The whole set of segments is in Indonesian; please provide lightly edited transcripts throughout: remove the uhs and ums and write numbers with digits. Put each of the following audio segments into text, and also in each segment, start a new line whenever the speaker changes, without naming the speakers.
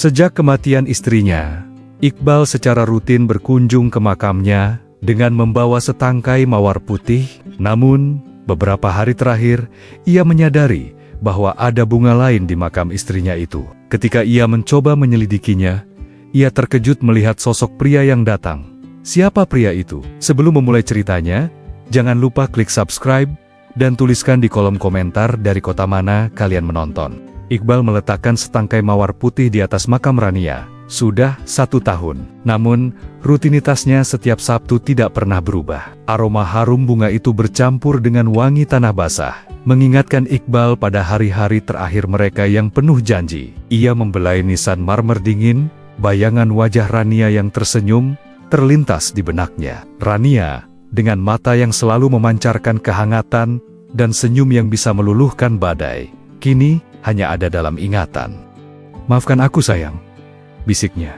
Sejak kematian istrinya, Iqbal secara rutin berkunjung ke makamnya dengan membawa setangkai mawar putih. Namun, beberapa hari terakhir, ia menyadari bahwa ada bunga lain di makam istrinya itu. Ketika ia mencoba menyelidikinya, ia terkejut melihat sosok pria yang datang. Siapa pria itu? Sebelum memulai ceritanya, jangan lupa klik subscribe dan tuliskan di kolom komentar dari kota mana kalian menonton. Iqbal meletakkan setangkai mawar putih di atas makam Rania. Sudah 1 tahun. Namun, rutinitasnya setiap Sabtu tidak pernah berubah. Aroma harum bunga itu bercampur dengan wangi tanah basah, mengingatkan Iqbal pada hari-hari terakhir mereka yang penuh janji. Ia membelai nisan marmer dingin, bayangan wajah Rania yang tersenyum terlintas di benaknya. Rania, dengan mata yang selalu memancarkan kehangatan dan senyum yang bisa meluluhkan badai, kini hanya ada dalam ingatan. "Maafkan aku sayang," bisiknya.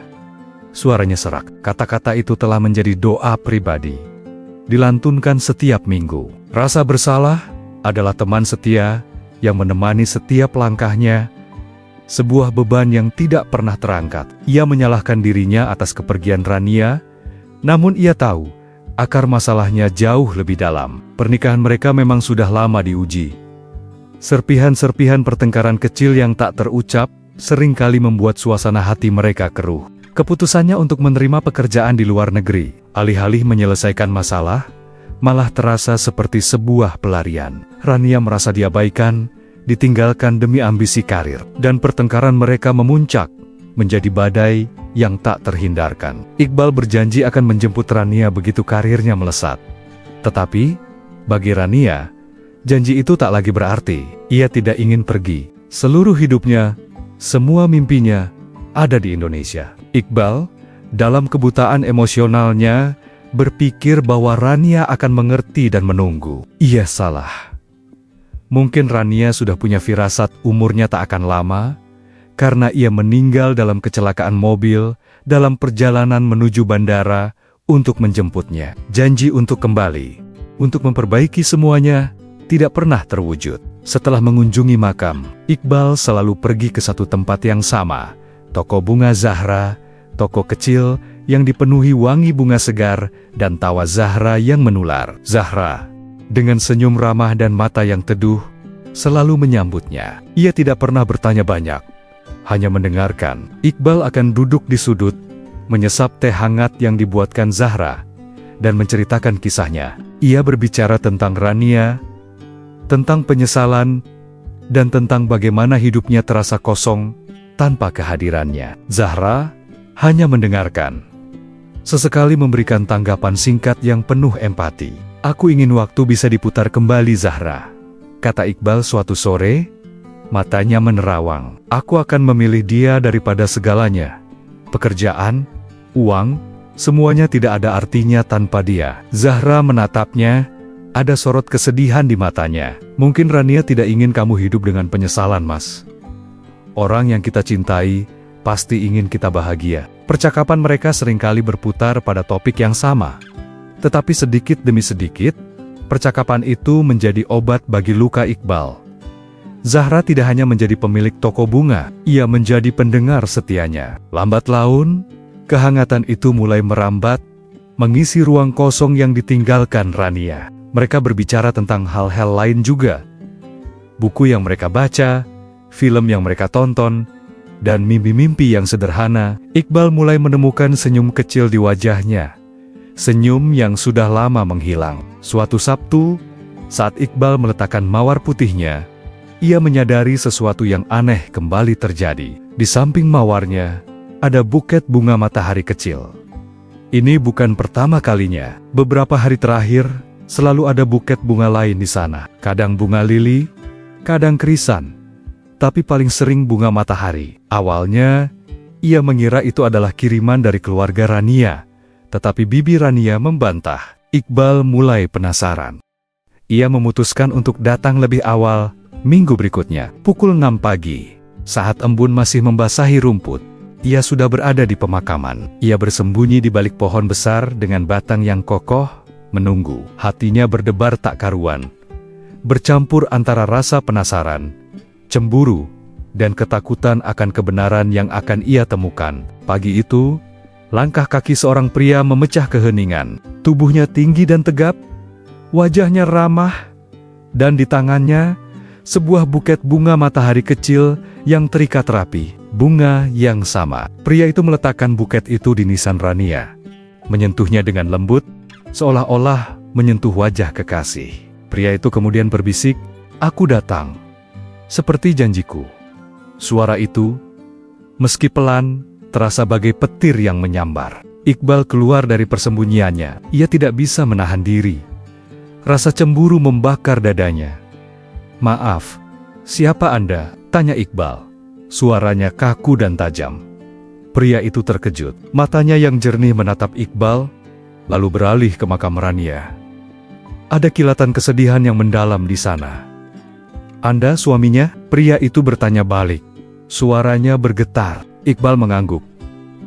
Suaranya serak. Kata-kata itu telah menjadi doa pribadi, dilantunkan setiap minggu. Rasa bersalah adalah teman setia yang menemani setiap langkahnya, sebuah beban yang tidak pernah terangkat. Ia menyalahkan dirinya atas kepergian Rania, namun ia tahu akar masalahnya jauh lebih dalam. Pernikahan mereka memang sudah lama diuji. Serpihan-serpihan pertengkaran kecil yang tak terucap seringkali membuat suasana hati mereka keruh. Keputusannya untuk menerima pekerjaan di luar negeri, alih-alih menyelesaikan masalah, malah terasa seperti sebuah pelarian. Rania merasa diabaikan, ditinggalkan demi ambisi karir, dan pertengkaran mereka memuncak menjadi badai yang tak terhindarkan. Iqbal berjanji akan menjemput Rania begitu karirnya melesat. Tetapi, bagi Rania, janji itu tak lagi berarti. Ia tidak ingin pergi. Seluruh hidupnya, semua mimpinya, ada di Indonesia. Iqbal, dalam kebutaan emosionalnya, berpikir bahwa Rania akan mengerti dan menunggu. Ia salah. Mungkin Rania sudah punya firasat umurnya tak akan lama, karena ia meninggal dalam kecelakaan mobil dalam perjalanan menuju bandara untuk menjemputnya. Janji untuk kembali, untuk memperbaiki semuanya, tidak pernah terwujud. Setelah mengunjungi makam, Iqbal selalu pergi ke satu tempat yang sama, toko bunga Zahra, toko kecil yang dipenuhi wangi bunga segar dan tawa Zahra yang menular. Zahra, dengan senyum ramah dan mata yang teduh, selalu menyambutnya. Ia tidak pernah bertanya banyak, hanya mendengarkan. Iqbal akan duduk di sudut, menyesap teh hangat yang dibuatkan Zahra, dan menceritakan kisahnya. Ia berbicara tentang Rania, tentang penyesalan, dan tentang bagaimana hidupnya terasa kosong tanpa kehadirannya. Zahra hanya mendengarkan, sesekali memberikan tanggapan singkat yang penuh empati. "Aku ingin waktu bisa diputar kembali Zahra," kata Iqbal suatu sore, matanya menerawang. "Aku akan memilih dia daripada segalanya. Pekerjaan, uang, semuanya tidak ada artinya tanpa dia." Zahra menatapnya, ada sorot kesedihan di matanya. "Mungkin Rania tidak ingin kamu hidup dengan penyesalan, Mas. Orang yang kita cintai pasti ingin kita bahagia." Percakapan mereka seringkali berputar pada topik yang sama. Tetapi sedikit demi sedikit, percakapan itu menjadi obat bagi luka Iqbal. Zahra tidak hanya menjadi pemilik toko bunga, ia menjadi pendengar setianya. Lambat laun, kehangatan itu mulai merambat, mengisi ruang kosong yang ditinggalkan Rania. Mereka berbicara tentang hal-hal lain juga. Buku yang mereka baca, film yang mereka tonton, dan mimpi-mimpi yang sederhana. Iqbal mulai menemukan senyum kecil di wajahnya. Senyum yang sudah lama menghilang. Suatu Sabtu, saat Iqbal meletakkan mawar putihnya, ia menyadari sesuatu yang aneh kembali terjadi. Di samping mawarnya, ada buket bunga matahari kecil. Ini bukan pertama kalinya. Beberapa hari terakhir, selalu ada buket bunga lain di sana. Kadang bunga lili, kadang krisan, tapi paling sering bunga matahari. Awalnya, ia mengira itu adalah kiriman dari keluarga Rania, tetapi bibi Rania membantah. Iqbal mulai penasaran. Ia memutuskan untuk datang lebih awal, minggu berikutnya. Pukul 6 pagi, saat embun masih membasahi rumput, ia sudah berada di pemakaman. Ia bersembunyi di balik pohon besar dengan batang yang kokoh, menunggu. Hatinya berdebar tak karuan, bercampur antara rasa penasaran, cemburu, dan ketakutan akan kebenaran yang akan ia temukan. Pagi itu, langkah kaki seorang pria memecah keheningan. Tubuhnya tinggi dan tegap, wajahnya ramah, dan di tangannya sebuah buket bunga matahari kecil yang terikat rapi. Bunga yang sama. Pria itu meletakkan buket itu di nisan Rania, menyentuhnya dengan lembut, seolah-olah menyentuh wajah kekasih. Pria itu kemudian berbisik, "Aku datang, seperti janjiku." Suara itu, meski pelan, terasa bagai petir yang menyambar. Iqbal keluar dari persembunyiannya. Ia tidak bisa menahan diri. Rasa cemburu membakar dadanya. "Maaf, siapa Anda?" tanya Iqbal. Suaranya kaku dan tajam. Pria itu terkejut. Matanya yang jernih menatap Iqbal, lalu beralih ke makam Rania. Ada kilatan kesedihan yang mendalam di sana. "Anda suaminya?" Pria itu bertanya balik. Suaranya bergetar. Iqbal mengangguk.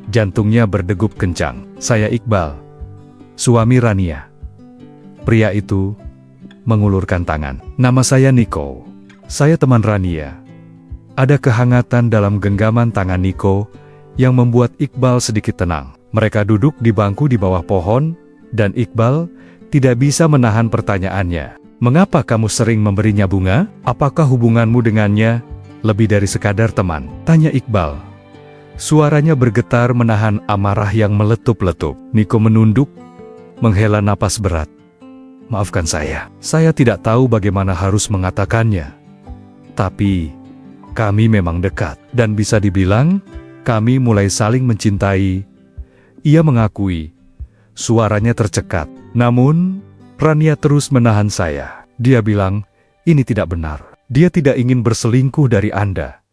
Jantungnya berdegup kencang. "Saya Iqbal, suami Rania." Pria itu mengulurkan tangan. "Nama saya Niko. Saya teman Rania." Ada kehangatan dalam genggaman tangan Niko yang membuat Iqbal sedikit tenang. Mereka duduk di bangku di bawah pohon, dan Iqbal tidak bisa menahan pertanyaannya. "Mengapa kamu sering memberinya bunga? Apakah hubunganmu dengannya lebih dari sekadar teman?" tanya Iqbal. Suaranya bergetar menahan amarah yang meletup-letup. Niko menunduk, menghela napas berat. "Maafkan saya tidak tahu bagaimana harus mengatakannya. Tapi kami memang dekat, dan bisa dibilang, kami mulai saling mencintai." Ia mengakui. Suaranya tercekat. "Namun, Rania terus menahan saya. Dia bilang, ini tidak benar. Dia tidak ingin berselingkuh dari Anda.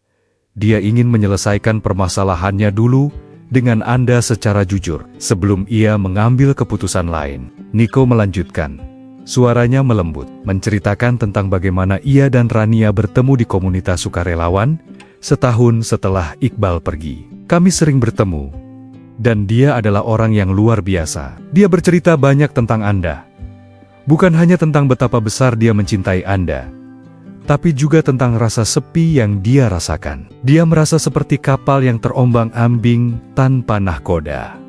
Dia ingin menyelesaikan permasalahannya dulu dengan Anda secara jujur, sebelum ia mengambil keputusan lain." Niko melanjutkan. Suaranya melembut, menceritakan tentang bagaimana ia dan Rania bertemu di komunitas sukarelawan setahun setelah Iqbal pergi. "Kami sering bertemu, dan dia adalah orang yang luar biasa. Dia bercerita banyak tentang Anda. Bukan hanya tentang betapa besar dia mencintai Anda, tapi juga tentang rasa sepi yang dia rasakan. Dia merasa seperti kapal yang terombang-ambing tanpa nahkoda,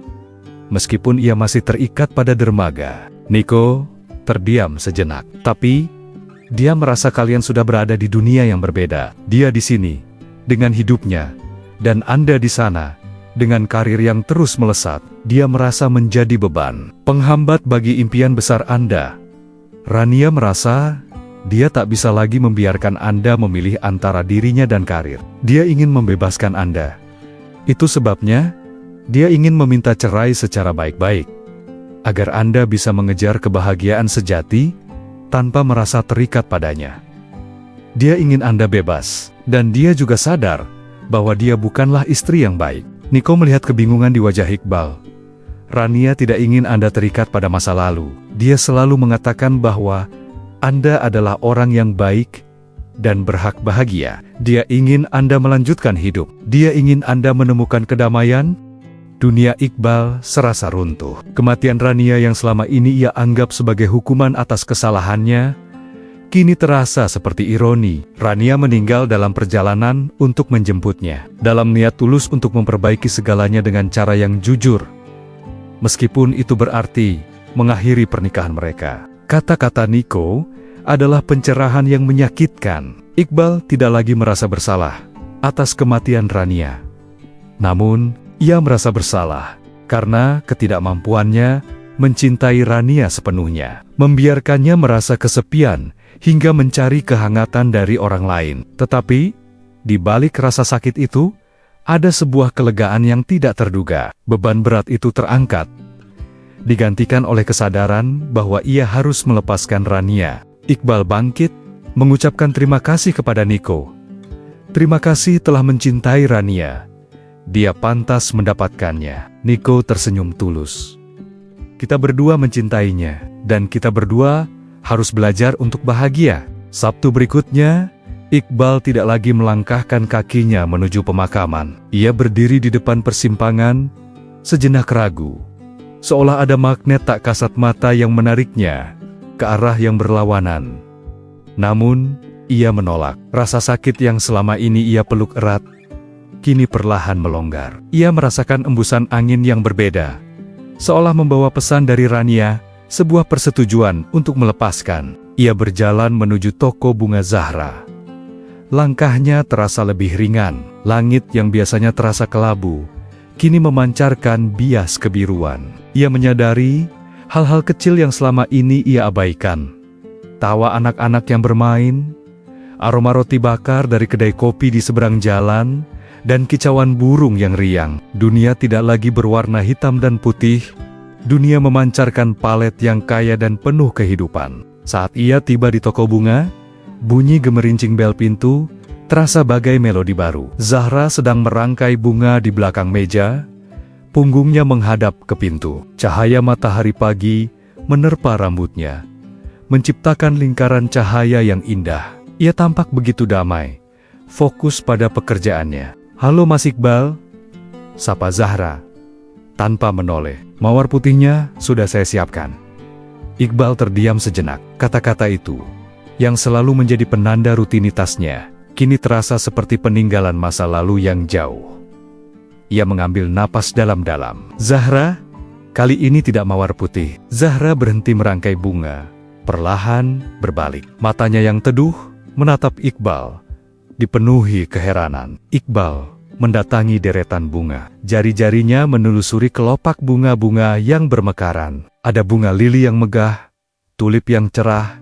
meskipun ia masih terikat pada dermaga." Niko terdiam sejenak. "Tapi, dia merasa kalian sudah berada di dunia yang berbeda. Dia di sini, dengan hidupnya, dan Anda di sana, dengan karir yang terus melesat. Dia merasa menjadi beban, penghambat bagi impian besar Anda. Rania merasa, dia tak bisa lagi membiarkan Anda memilih antara dirinya dan karir. Dia ingin membebaskan Anda. Itu sebabnya, dia ingin meminta cerai secara baik-baik, agar Anda bisa mengejar kebahagiaan sejati tanpa merasa terikat padanya. Dia ingin Anda bebas, dan dia juga sadar bahwa dia bukanlah istri yang baik." Niko melihat kebingungan di wajah Iqbal. "Rania tidak ingin Anda terikat pada masa lalu. Dia selalu mengatakan bahwa Anda adalah orang yang baik dan berhak bahagia. Dia ingin Anda melanjutkan hidup. Dia ingin Anda menemukan kedamaian." Dunia Iqbal serasa runtuh. Kematian Rania yang selama ini ia anggap sebagai hukuman atas kesalahannya, kini terasa seperti ironi. Rania meninggal dalam perjalanan untuk menjemputnya, dalam niat tulus untuk memperbaiki segalanya dengan cara yang jujur. Meskipun itu berarti mengakhiri pernikahan mereka. Kata-kata Niko adalah pencerahan yang menyakitkan. Iqbal tidak lagi merasa bersalah atas kematian Rania. Namun, ia merasa bersalah karena ketidakmampuannya mencintai Rania sepenuhnya, membiarkannya merasa kesepian hingga mencari kehangatan dari orang lain. Tetapi, di balik rasa sakit itu, ada sebuah kelegaan yang tidak terduga. Beban berat itu terangkat, digantikan oleh kesadaran bahwa ia harus melepaskan Rania. Iqbal bangkit, mengucapkan terima kasih kepada Niko. "Terima kasih telah mencintai Rania. Dia pantas mendapatkannya." Niko tersenyum tulus. "Kita berdua mencintainya, dan kita berdua harus belajar untuk bahagia." Sabtu berikutnya, Iqbal tidak lagi melangkahkan kakinya menuju pemakaman. Ia berdiri di depan persimpangan, sejenak ragu, seolah ada magnet tak kasat mata yang menariknya ke arah yang berlawanan. Namun, Ia menolak. Rasa sakit yang selama ini ia peluk erat, kini perlahan melonggar. Ia merasakan embusan angin yang berbeda, seolah membawa pesan dari Rania, sebuah persetujuan untuk melepaskan. Ia berjalan menuju toko bunga Zahra. Langkahnya terasa lebih ringan. Langit yang biasanya terasa kelabu, kini memancarkan bias kebiruan. Ia menyadari hal-hal kecil yang selama ini ia abaikan. Tawa anak-anak yang bermain, aroma roti bakar dari kedai kopi di seberang jalan, dan kicauan burung yang riang. Dunia tidak lagi berwarna hitam dan putih. Dunia memancarkan palet yang kaya dan penuh kehidupan. Saat ia tiba di toko bunga, bunyi gemerincing bel pintu terasa bagai melodi baru. Zahra sedang merangkai bunga di belakang meja, punggungnya menghadap ke pintu. Cahaya matahari pagi menerpa rambutnya, menciptakan lingkaran cahaya yang indah. Ia tampak begitu damai, fokus pada pekerjaannya. "Halo Mas Iqbal," sapa Zahra tanpa menoleh. "Mawar putihnya sudah saya siapkan." Iqbal terdiam sejenak. Kata-kata itu, yang selalu menjadi penanda rutinitasnya, kini terasa seperti peninggalan masa lalu yang jauh. Ia mengambil napas dalam-dalam. "Zahra, kali ini tidak mawar putih." Zahra berhenti merangkai bunga, perlahan berbalik. Matanya yang teduh menatap Iqbal, dipenuhi keheranan. Iqbal mendatangi deretan bunga. Jari-jarinya menelusuri kelopak bunga-bunga yang bermekaran. Ada bunga lili yang megah, tulip yang cerah,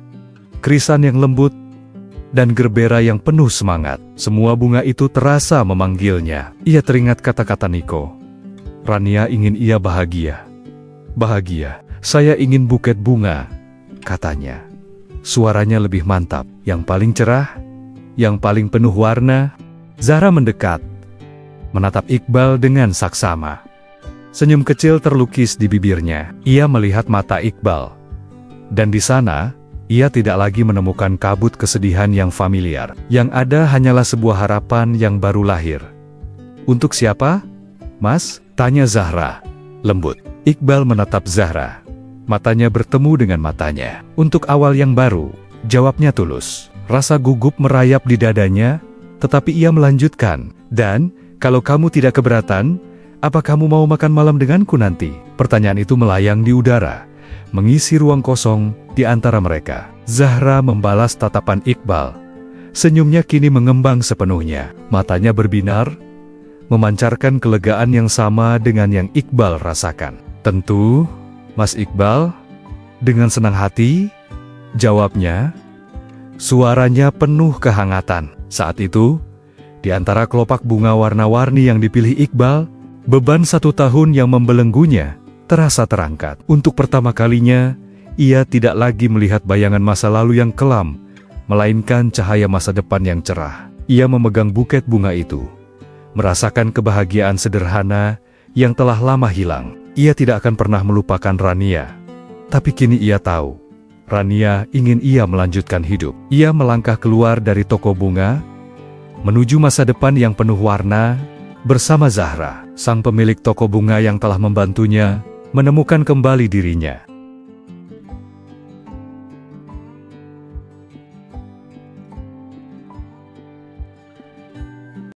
krisan yang lembut, dan gerbera yang penuh semangat. Semua bunga itu terasa memanggilnya. Ia teringat kata-kata Niko. Rania ingin ia bahagia. "Bahagia, saya ingin buket bunga," katanya. Suaranya lebih mantap, yang paling cerah, yang paling penuh warna. Zahra mendekat, menatap Iqbal dengan saksama. Senyum kecil terlukis di bibirnya. Ia melihat mata Iqbal, dan di sana, ia tidak lagi menemukan kabut kesedihan yang familiar. Yang ada hanyalah sebuah harapan yang baru lahir. "Untuk siapa, Mas?" tanya Zahra, lembut. Iqbal menatap Zahra. Matanya bertemu dengan matanya. "Untuk awal yang baru," jawabnya tulus. Rasa gugup merayap di dadanya, tetapi ia melanjutkan. "Dan, kalau kamu tidak keberatan, apa kamu mau makan malam denganku nanti?" Pertanyaan itu melayang di udara, mengisi ruang kosong di antara mereka. Zahra membalas tatapan Iqbal. Senyumnya kini mengembang sepenuhnya. Matanya berbinar, memancarkan kelegaan yang sama dengan yang Iqbal rasakan. "Tentu, Mas Iqbal," dengan senang hati, jawabnya. Suaranya penuh kehangatan. Saat itu, di antara kelopak bunga warna-warni yang dipilih Iqbal, beban 1 tahun yang membelenggunya terasa terangkat. Untuk pertama kalinya, ia tidak lagi melihat bayangan masa lalu yang kelam, melainkan cahaya masa depan yang cerah. Ia memegang buket bunga itu, merasakan kebahagiaan sederhana yang telah lama hilang. Ia tidak akan pernah melupakan Rania, tapi kini ia tahu, Rania ingin ia melanjutkan hidup. Ia melangkah keluar dari toko bunga, menuju masa depan yang penuh warna, bersama Zahra, sang pemilik toko bunga yang telah membantunya menemukan kembali dirinya.